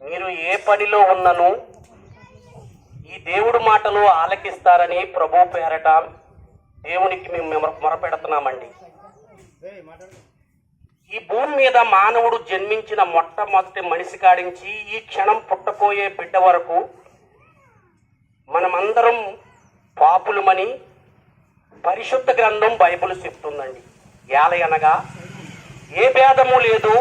మీరు ఏ పనిలో ఉన్నను ఈ దేవుడి మాటలు ఆలకిస్తారని ప్రభు పేరట దేవునికి మేము మొరపెడుతున్నామండి. ఈ భూమి మీద మానవుడు జన్మించిన మొట్టమొదటి మనిషి కాడించి ఈ క్షణం పుట్టపోయే బిడ్డ వరకు మనమందరం పాపులమని పరిశుద్ధ గ్రంథం బైబిల్ చెప్తుందండి. ఏలయనగా ఏ భేదము లేదు,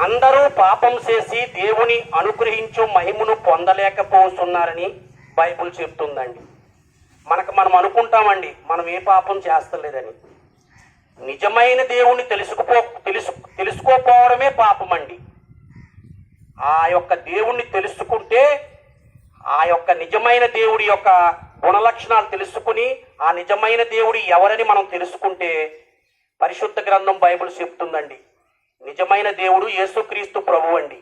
అందరూ పాపం చేసి దేవుని అనుగ్రహించు మహిమను పొందలేకపోతున్నారని బైబిల్ చెప్తుందండి. మనం అనుకుంటామండి మనం ఏ పాపం చేస్తలేదని. నిజమైన దేవుణ్ణి తెలుసుకోపోవడమే పాపం అండి. ఆ యొక్క దేవుణ్ణి తెలుసుకుంటే, ఆ యొక్క నిజమైన దేవుడి యొక్క గుణలక్షణాలు తెలుసుకుని ఆ నిజమైన దేవుడు ఎవరని మనం తెలుసుకుంటే పరిశుద్ధ గ్రంథం బైబిల్ చెప్తుందండి, నిజమైన దేవుడు యేసుక్రీస్తు ప్రభువు అండి.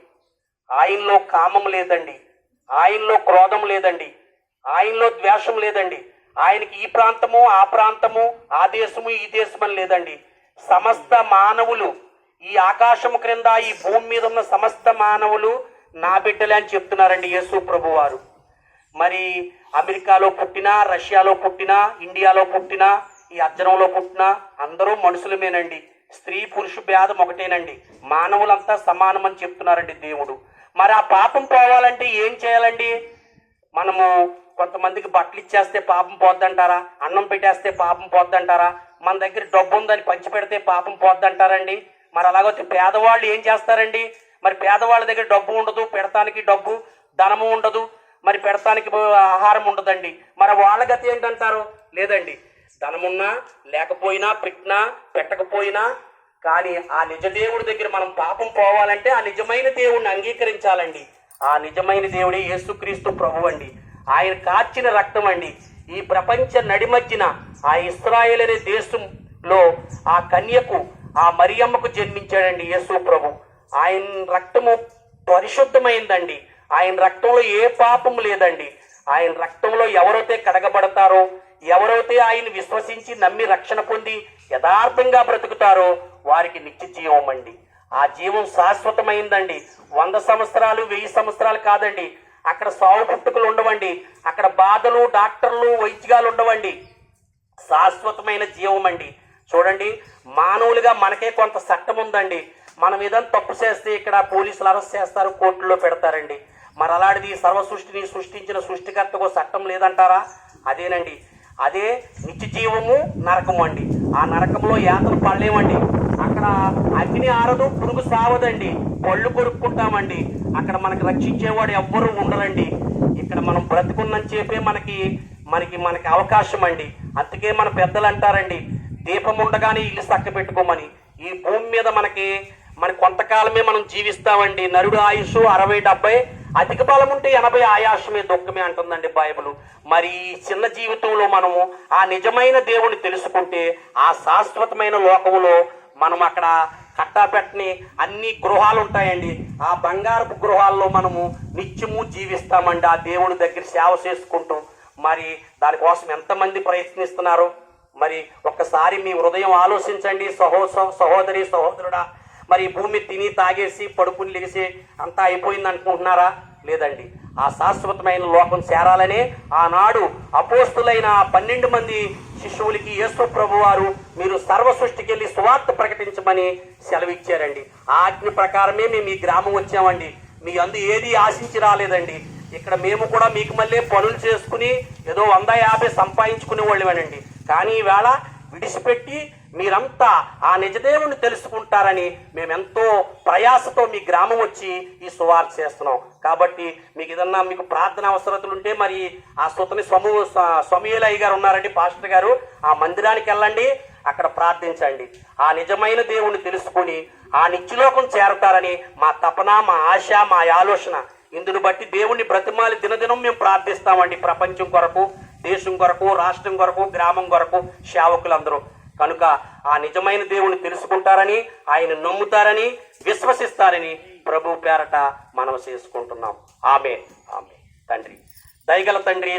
ఆయనలో కామం లేదండి, ఆయనలో క్రోధం లేదండి, ఆయనలో ద్వేషం లేదండి. ఆయనకి ఈ ప్రాంతము ఆ ప్రాంతము, ఆ దేశము ఈ దేశమని లేదండి. సమస్త మానవులు, ఈ ఆకాశము క్రింద ఈ భూమి మీద ఉన్న సమస్త మానవులు నా బిడ్డలే అని చెప్తున్నారండి యేసు ప్రభు వారు. మరి అమెరికాలో పుట్టినా, రష్యాలో పుట్టినా, ఇండియాలో పుట్టినా, ఈ అర్జనంలో పుట్టినా అందరూ మనుషులమేనండి. స్త్రీ పురుషు భేదం ఒకటేనండి. మానవులంతా సమానమని చెప్తున్నారండి దేవుడు. మరి ఆ పాపం పోవాలంటే ఏం చేయాలండి? మనము కొంతమందికి బట్టలు ఇచ్చేస్తే పాపం పోద్దంటారా? అన్నం పెట్టేస్తే పాపం పోద్దంటారా? మన దగ్గర డబ్బు ఉందని పంచి పెడితే పాపం పోద్దంటారండి? మరి అలాగైతే పేదవాళ్ళు ఏం చేస్తారండి? మరి పేదవాళ్ళ దగ్గర డబ్బు ఉండదు, పెడతానికి డబ్బు ధనము ఉండదు, మరి పెడతానికి ఆహారం ఉండదండి. మరి వాళ్ళ గతి ఏంటంటారు? లేదండి, ధనమున్నా లేకపోయినా, పెట్టినా పెట్టకపోయినా కానీ ఆ నిజ దేవుడి దగ్గర మనం పాపం పోవాలంటే ఆ నిజమైన దేవుడిని అంగీకరించాలండి. ఆ నిజమైన దేవుడే యేసుక్రీస్తు ప్రభు అండి. ఆయన కార్చిన రక్తం అండి ఈ ప్రపంచ నడిమధ్యన ఆ ఇశ్రాయేలు అనే దేశంలో ఆ కన్యకు, ఆ మరియమ్మకు జన్మించాడండి యేసు ప్రభు. ఆయన రక్తము పరిశుద్ధమైందండి. ఆయన రక్తంలో ఏ పాపం లేదండి. ఆయన రక్తంలో ఎవరైతే కడగబడతారో, ఎవరైతే ఆయన విశ్వసించి నమ్మి రక్షణ పొంది యథార్థంగా బ్రతుకుతారో వారికి నిత్య జీవం అండి. ఆ జీవం శాశ్వతమైందండి. 100 సంవత్సరాలు 1000 సంవత్సరాలు కాదండి. అక్కడ సావు పుట్టుకలు ఉండవండి, అక్కడ బాధలు, డాక్టర్లు, వైద్యాలు ఉండవండి. శాశ్వతమైన జీవం అండి. చూడండి, మానవులుగా మనకే కొంత చట్టం ఉందండి. మనం ఏదైనా తప్పు చేస్తే ఇక్కడ పోలీసులు అరెస్ట్ చేస్తారు, కోర్టులో పెడతారండి. మరి అలాంటిది సర్వ సృష్టిని సృష్టించిన సృష్టికర్తకు చట్టం లేదంటారా? అదేనండి, అదే నిత్య జీవము, నరకము అండి. ఆ నరకంలో యాతన పడలేమండి. అక్కడ అగ్ని ఆరదు, పురుగు సావదండి, పళ్ళు కొరుక్కుంటామండి. అక్కడ మనకు రక్షించేవాడు ఎవ్వరూ ఉండరండి. ఇక్కడ మనం బ్రతుకున్నని చెప్పే మనకి అవకాశం అండి. అందుకే మన పెద్దలు అంటారండి, దీపం ఉండగానే ఇల్లు చక్క పెట్టుకోమని. ఈ భూమి మీద మనకి కొంతకాలమే మనం జీవిస్తామండి. నరుడు ఆయుష్ 60-70, అధిక బలం ఉంటే 80, ఆయాసమే దుఃఖమే అంటుందండి బైబిల్. మరి ఈ చిన్న జీవితంలో మనము ఆ నిజమైన దేవుని తెలుసుకుంటే ఆ శాశ్వతమైన లోకములో మనం అక్కడ కట్టాపెట్టని అన్ని గృహాలు ఉంటాయండి. ఆ బంగారపు గృహాల్లో మనము నిత్యము జీవిస్తామండి, ఆ దేవుడి దగ్గర సేవ చేసుకుంటూ. మరి దానికోసం ఎంతమంది ప్రయత్నిస్తున్నారు? మరి ఒక్కసారి మీ హృదయం ఆలోచించండి సహోదరి సహోదరుడా. మరి భూమి తిని తాగేసి పడుకుని లెగిసి అంతా అయిపోయింది అనుకుంటున్నారా? లేదండి, ఆ శాశ్వతమైన లోకం చేరాలనే ఆనాడు అపోస్తులైన 12 మంది శిష్యులకి యేసు ప్రభు వారు మీరు సర్వ సృష్టికి వెళ్ళి సువార్త ప్రకటించమని సెలవిచ్చారండి. ఆ ఆజ్ఞ ప్రకారమే మేము ఈ గ్రామం వచ్చామండి. మీ అందు ఏది ఆశించి రాలేదండి. ఇక్కడ మేము కూడా మీకు మళ్ళీ పనులు చేసుకుని ఏదో 150 సంపాదించుకునే వాళ్ళమేనండి. కానీ ఈవేళ విడిచిపెట్టి మీరంతా ఆ నిజదేవుని తెలుసుకుంటారని మేమెంతో ప్రయాసతో మీ గ్రామం వచ్చి ఈ సువార్త చేస్తున్నాం. కాబట్టి మీకు ప్రార్థన అవసరతలు ఉంటే మరి ఆ సుతని సమూయేలయ్య గారు ఉన్నారండి, పాస్టర్ గారు. ఆ మందిరానికి వెళ్ళండి, అక్కడ ప్రార్థించండి. ఆ నిజమైన దేవుణ్ణి తెలుసుకుని ఆ నిత్యలోకం చేరతారని మా తపన, మా ఆశ, మా ఆలోచన. ఇందును బట్టి దేవుణ్ణి బ్రతిమాలి దినదినం మేము ప్రార్థిస్తామండి. ప్రపంచం కొరకు, దేశం కొరకు, రాష్ట్రం కొరకు, గ్రామం కొరకు, సేవకులందరూ. కనుక ఆ నిజమైన దేవుని తెలుసుకుంటారని, ఆయన నమ్ముతారని, విశ్వసిస్తారని ప్రభు పేరట మనం చేసుకుంటున్నాం. ఆమేన్. తండ్రి, దయగల తండ్రి,